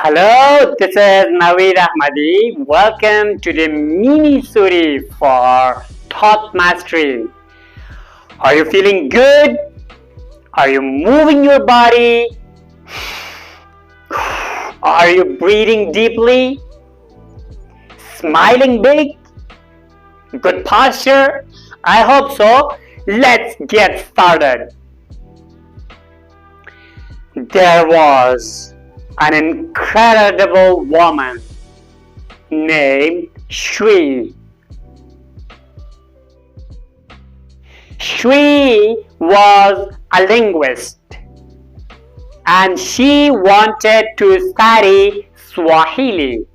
Hello, this is Naveed Ahmadi. Welcome to the mini series for thought mastery. Are you feeling good? Are you moving your body? Are you breathing deeply? Smiling big? Good posture? I hope so. Let's get started. There was an incredible woman named Shri. Shri was a linguist and she wanted to study Swahili.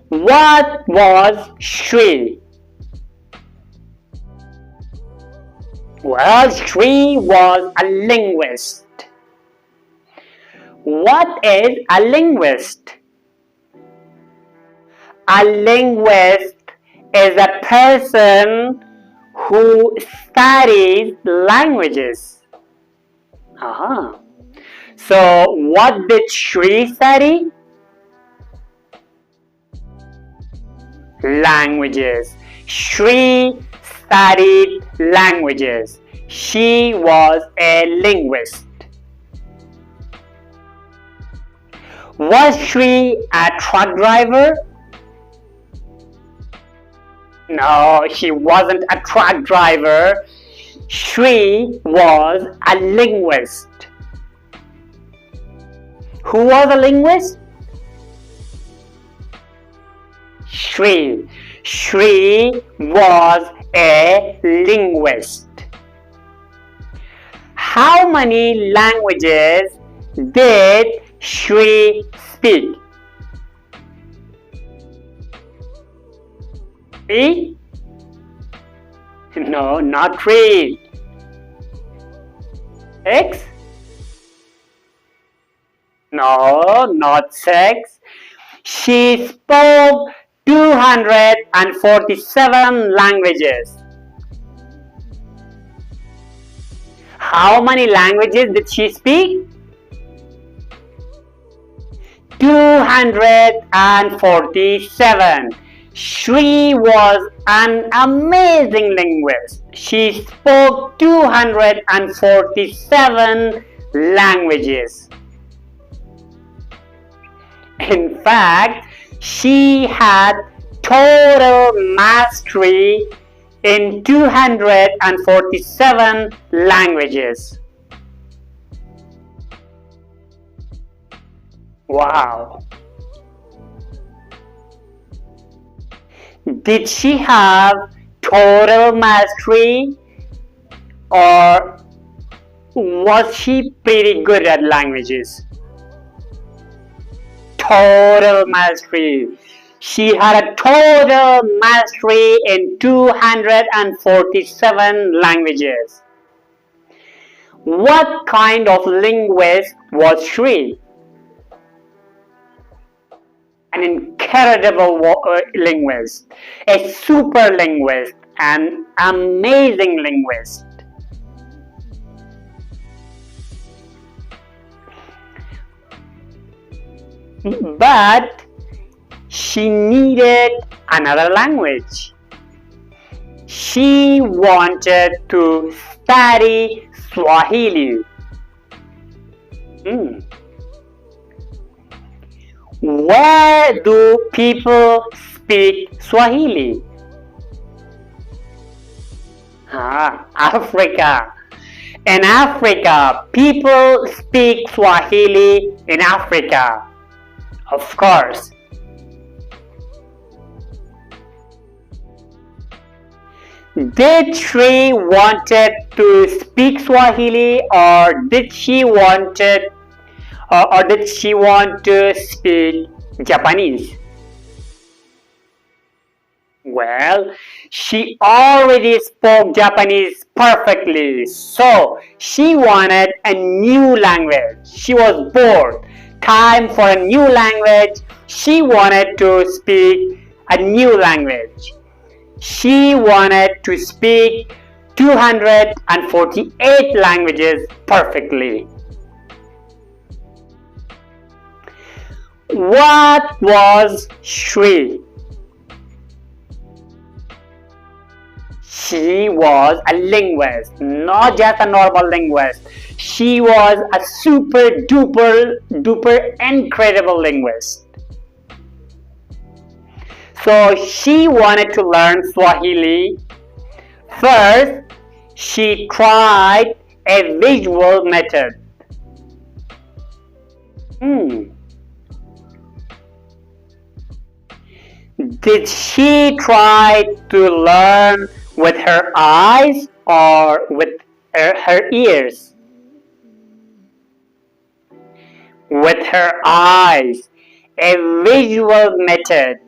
What was Shri? Well, Shri was a linguist. What is a linguist? A linguist is a person who studies languages. So, what did Shri study? Languages. Shri studied languages. She was a linguist. Was Shri a truck driver? No, she wasn't a truck driver. Shri was a linguist. Who was a linguist? Shri. Shri was a linguist. How many languages did Shri speak? 3? No, not 3. 6? No, not 6. She spoke 247 languages. How many languages did she speak? 247. Shri was an amazing linguist. She spoke 247 languages. In fact, she had total mastery in 247 languages. Wow! Did she have total mastery or was she pretty good at languages? Total mastery. She had a total mastery in 247 languages. What kind of linguist was Shri? An incredible linguist, a super linguist, an amazing linguist. But she needed another language. She wanted to study Swahili. Where do people speak Swahili? Africa. In Africa, people speak Swahili in Africa. Of course. Did Shri wanted to speak Swahili or did she want to speak Japanese? Well, she already spoke Japanese perfectly, so she wanted a new language. She was bored. Time for a new language. She wanted to speak a new language. She wanted to speak 248 languages perfectly. What was Shri? She was a linguist, not just a normal linguist. She was a super duper incredible linguist. So she wanted to learn Swahili. First, she tried a visual method. Did she try to learn with her eyes or with her ears? With her eyes. A visual method.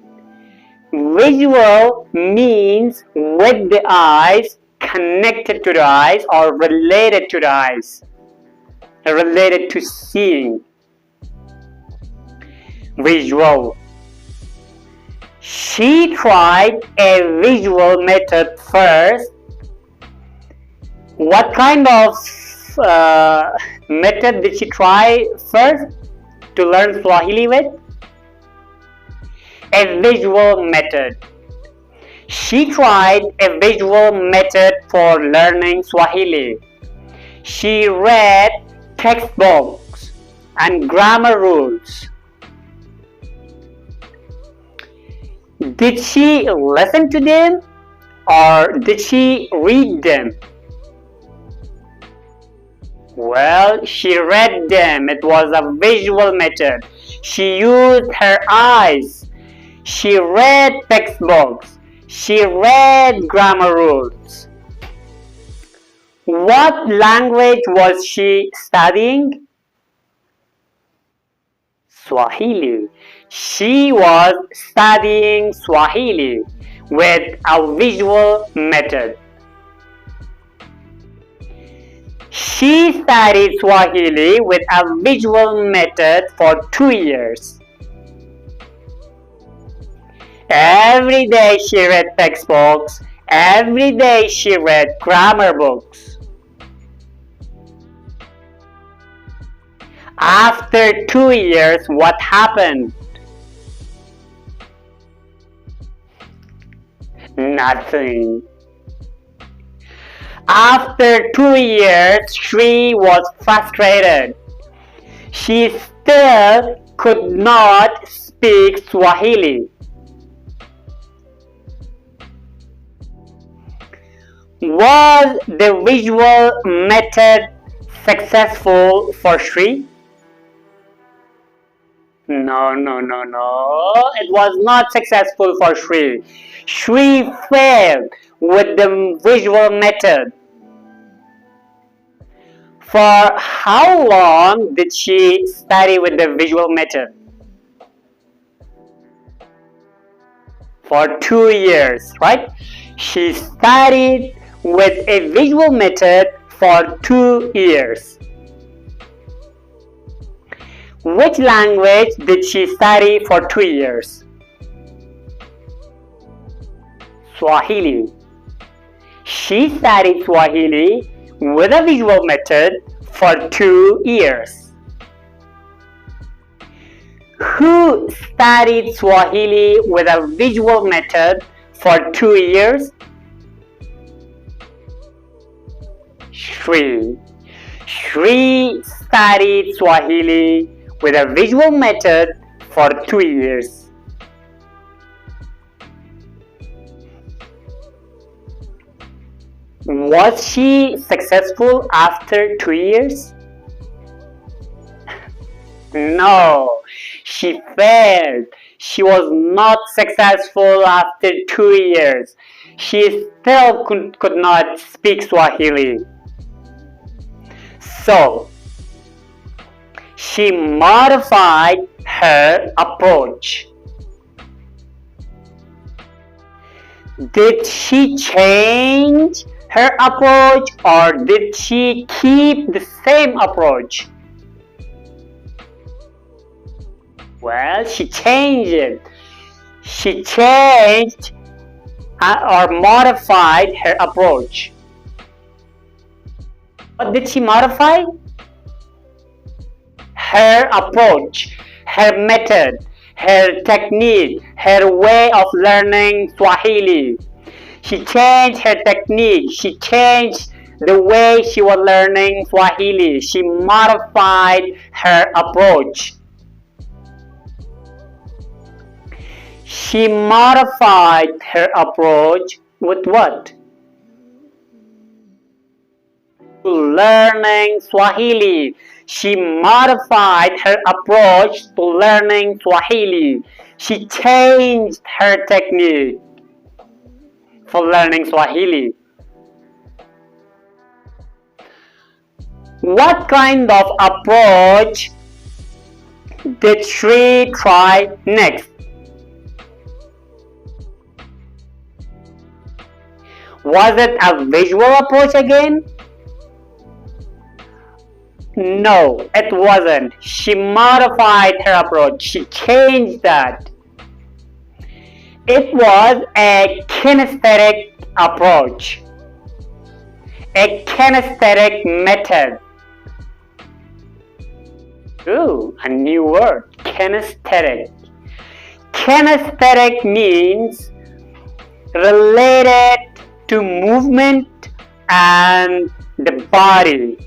Visual means with the eyes, connected to the eyes, or related to the eyes. Related to seeing. Visual. She tried a visual method first. What kind of method did she try first to learn Swahili with? A visual method. She tried a visual method for learning Swahili. She read textbooks and grammar rules. Did she listen to them or did she read them? Well, she read them. It was a visual method. She used her eyes. She read textbooks. She read grammar rules. What language was she studying? Swahili. She was studying Swahili with a visual method. She studied Swahili with a visual method for 2 years. Every day she read textbooks. Every day she read grammar books. After 2 years, what happened? Nothing. After 2 years, Shri was frustrated. She still could not speak Swahili. Was the visual method successful for Shri? No. It was not successful for Shri. Shri failed with the visual method. For how long did she study with the visual method? For 2 years, right? She studied with a visual method for 2 years. Which language did she study for 2 years? Swahili. She studied Swahili with a visual method for 2 years. Who studied Swahili with a visual method for 2 years? Shri. Shri studied Swahili with a visual method for 2 years. Was she successful after 2 years? No, she failed. She was not successful after 2 years. She still could not speak Swahili. So, she modified her approach. Did she change her approach or did she keep the same approach? Well, she changed it. She changed or modified her approach. What did she modify? Her approach. her method, her technique, her way of learning Swahili. She changed her technique. She changed the way she was learning Swahili. She modified her approach. She modified her approach with what? Learning Swahili. She modified her approach to learning Swahili. She changed her technique for learning Swahili. What kind of approach did she try next? Was it a visual approach again? No, it wasn't. She modified her approach. She changed that. It was a kinesthetic approach, a kinesthetic method. Ooh, a new word, kinesthetic. Kinesthetic means related to movement and the body.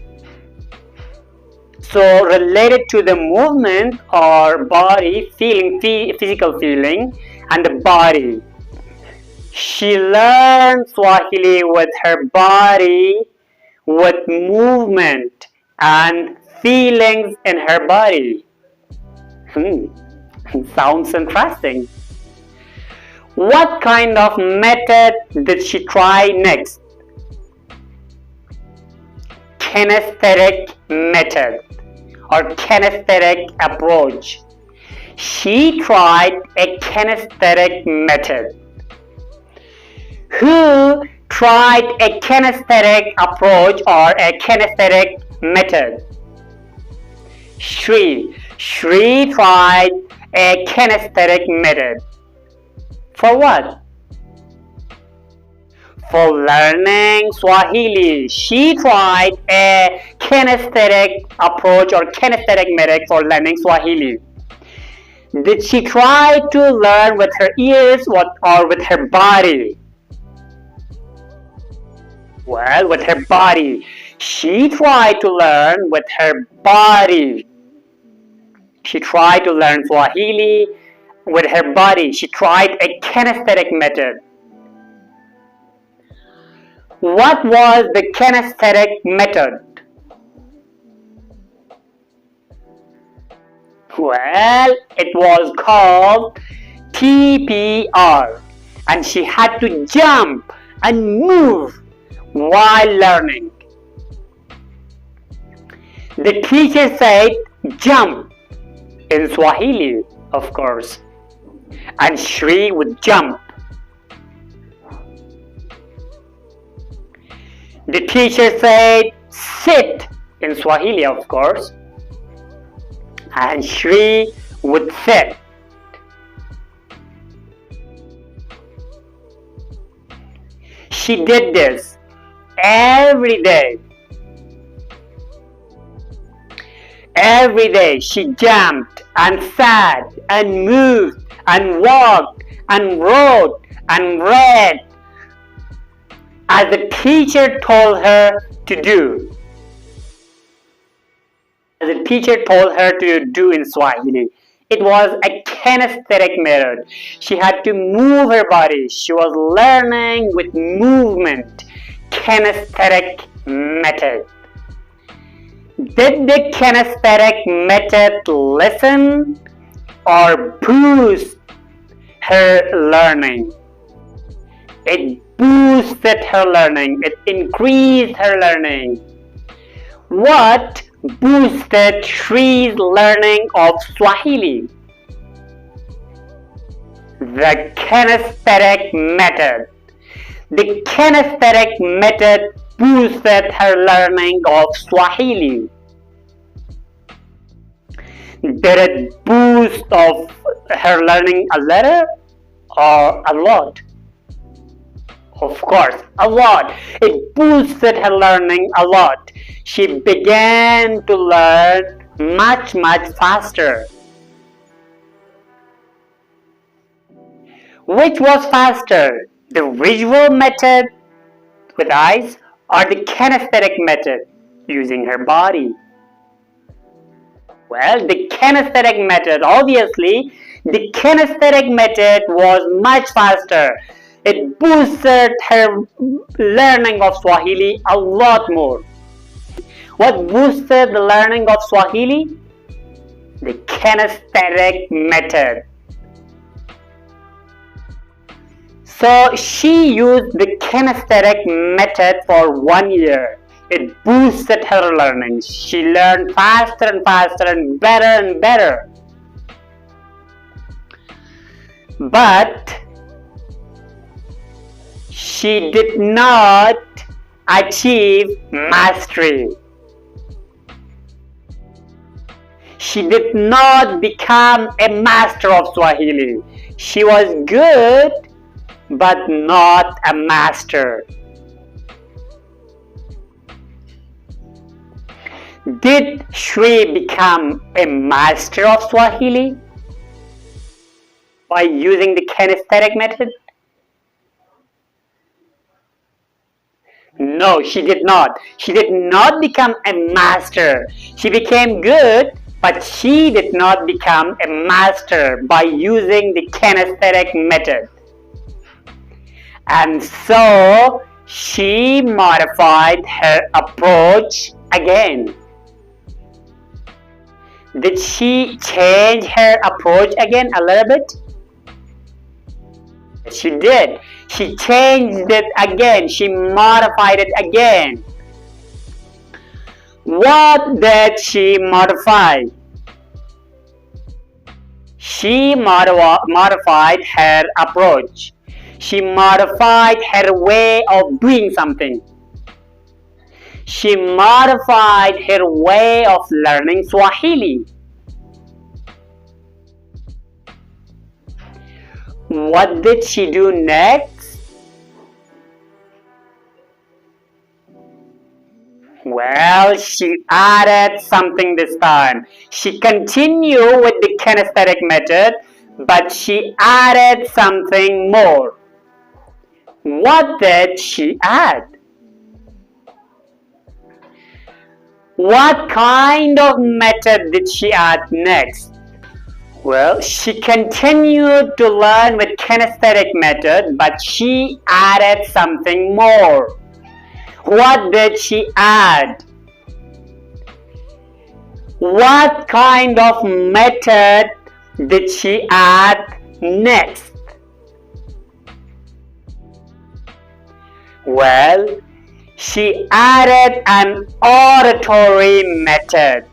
So related to the movement or body, feeling, physical feeling and the body. She learned Swahili with her body, with movement and feelings in her body. Sounds interesting. What kind of method did she try next? Kinesthetic method or kinesthetic approach. She tried a kinesthetic method. Who tried a kinesthetic approach or a kinesthetic method? Shri. Shri tried a kinesthetic method. For what? For learning Swahili. She tried a kinesthetic approach or kinesthetic method for learning Swahili. Did she try to learn with her ears or with her body? Well, with her body. She tried to learn with her body. She tried to learn Swahili with her body. She tried a kinesthetic method. What was the kinesthetic method? Well, it was called TPR, and she had to jump and move while learning. The teacher said jump in Swahili, of course, and Shri would jump. The teacher said sit in Swahili, of course, and Shri would sit. She did this every day. Every day she jumped and sat and moved and walked and wrote and read as the teacher told her to do. As the teacher told her to do in Swahili. It was a kinesthetic method. She had to move her body. She was learning with movement. Kinesthetic method. Did the kinesthetic method lessen or boost her learning? It boosted her learning. It increased her learning. What boosted Shri's learning of Swahili? The kinesthetic method. The kinesthetic method boosted her learning of Swahili. Did it boost of her learning a little or a lot? Of course, a lot. It boosted her learning a lot. She began to learn much faster. Which was faster, the visual method with eyes or the kinesthetic method using her body? Well, the kinesthetic method, obviously, the kinesthetic method was much faster. It boosted her learning of Swahili a lot more. What boosted the learning of Swahili? The kinesthetic method. So she used the kinesthetic method for 1 year. It boosted her learning. She learned faster and faster and better. But she did not achieve mastery. She did not become a master of Swahili. She was good, but not a master. Did Shri become a master of Swahili by using the kinesthetic method? No, she did not. She did not become a master. She became good, but she did not become a master by using the kinesthetic method. And so she modified her approach again. Did she change her approach again a little bit? She did. She changed it again. She modified it again. What did she modify? She modified her approach. She modified her way of doing something. She modified her way of learning Swahili. What did she do next? Well, she added something this time. She continued with the kinesthetic method, but she added something more. What did she add? What kind of method did she add next? Well, she continued to learn with kinesthetic method, but she added something more. What did she add? What kind of method did she add next? Well, she added an auditory method.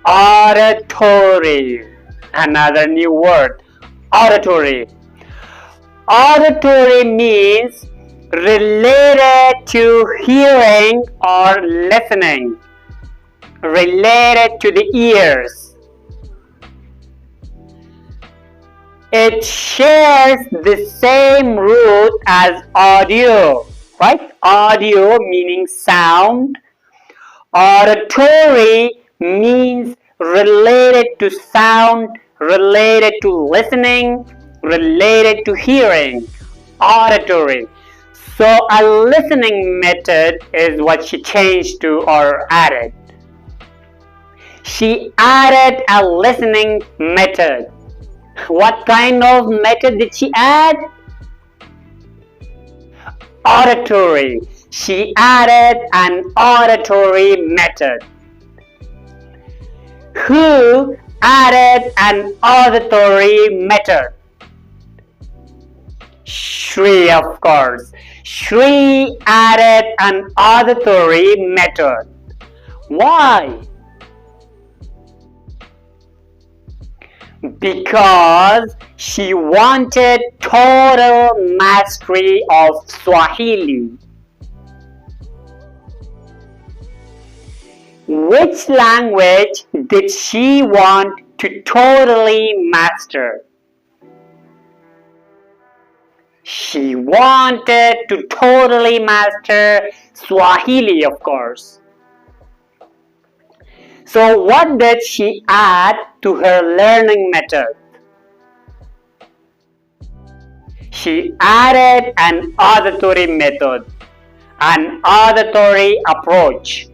Auditory. Another new word. Auditory. Auditory means related to hearing or listening. Related to the ears. It shares the same root as audio, right? Audio meaning sound. Auditory means related to sound, related to listening, related to hearing. Auditory. So a listening method is what she changed to or added. She added a listening method. What kind of method did she add? Auditory. She added an auditory method. Who added an auditory method? Shri, of course. Shri added an auditory method. Why? Because she wanted total mastery of Swahili. Which language did she want to totally master? She wanted to totally master Swahili, of course. So what did she add to her learning method? She added an auditory method, an auditory approach.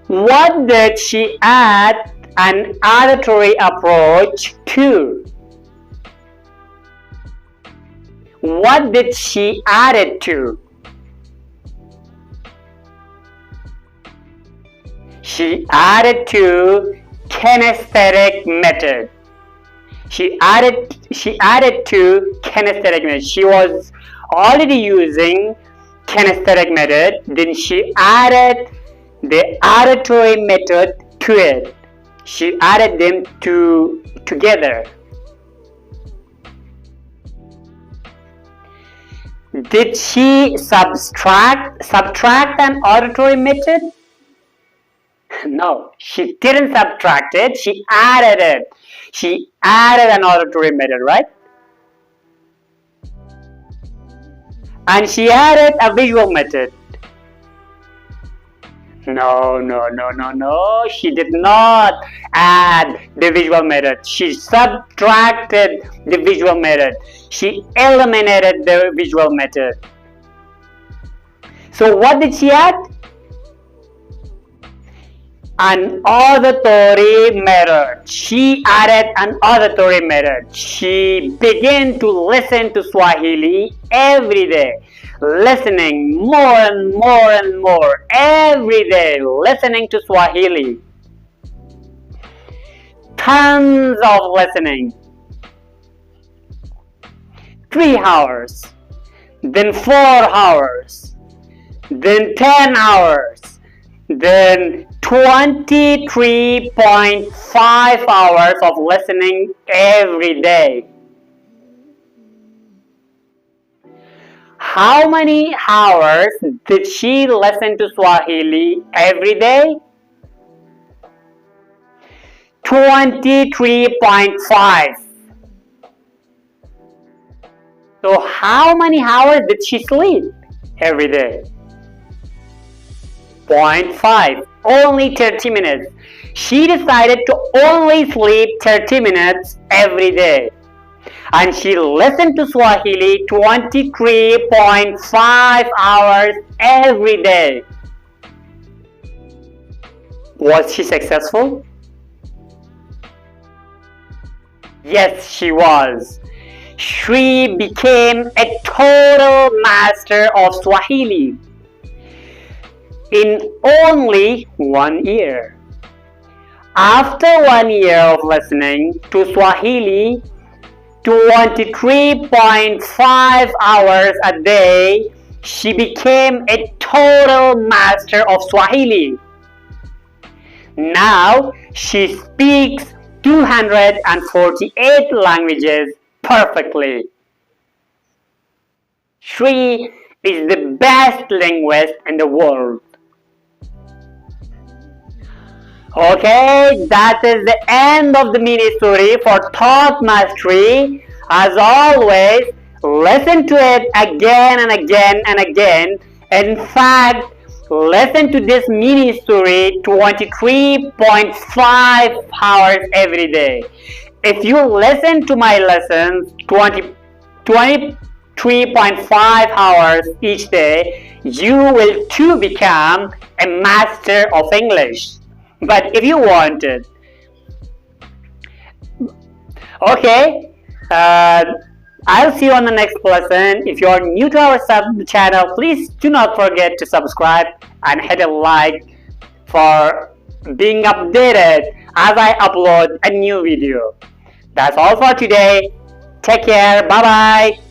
What did she add an auditory approach to? What did she add it to? She added to kinesthetic method. She added to kinesthetic method. She was already using kinesthetic method. Then she added the auditory method to it. She added them together. Did she subtract an auditory method? No, she didn't subtract it. She added it. She added an auditory method, right? And she added a visual method. No. She did not add the visual method. She subtracted the visual method. She eliminated the visual method. So what did she add? An auditory method. She added an auditory method. She began to listen to Swahili every day. Listening more and more every day, listening to Swahili. Tons of listening. 3 hours, then 4 hours, then 10 hours, then 23.5 hours of listening every day. How many hours did she listen to Swahili every day? 23.5. So how many hours did she sleep every day? 0.5. Only 30 minutes. She decided to only sleep 30 minutes every day. And she listened to Swahili 23.5 hours every day. Was she successful? Yes, she was. She became a total master of Swahili in only 1 year. After 1 year of listening to Swahili 23.5 hours a day, she became a total master of Swahili. Now she speaks 248 languages perfectly. She is the best linguist in the world. Okay, that is the end of the mini story for thought mastery. As always, listen to it again and again and again. In fact, listen to this mini story 23.5 hours every day. If you listen to my lessons 23.5 hours each day, you will too become a master of English. But if you want it, okay, I'll see you on the next lesson. If you are new to our channel, please do not forget to subscribe and hit a like for being updated as I upload a new video. That's all for today. Take care. Bye bye.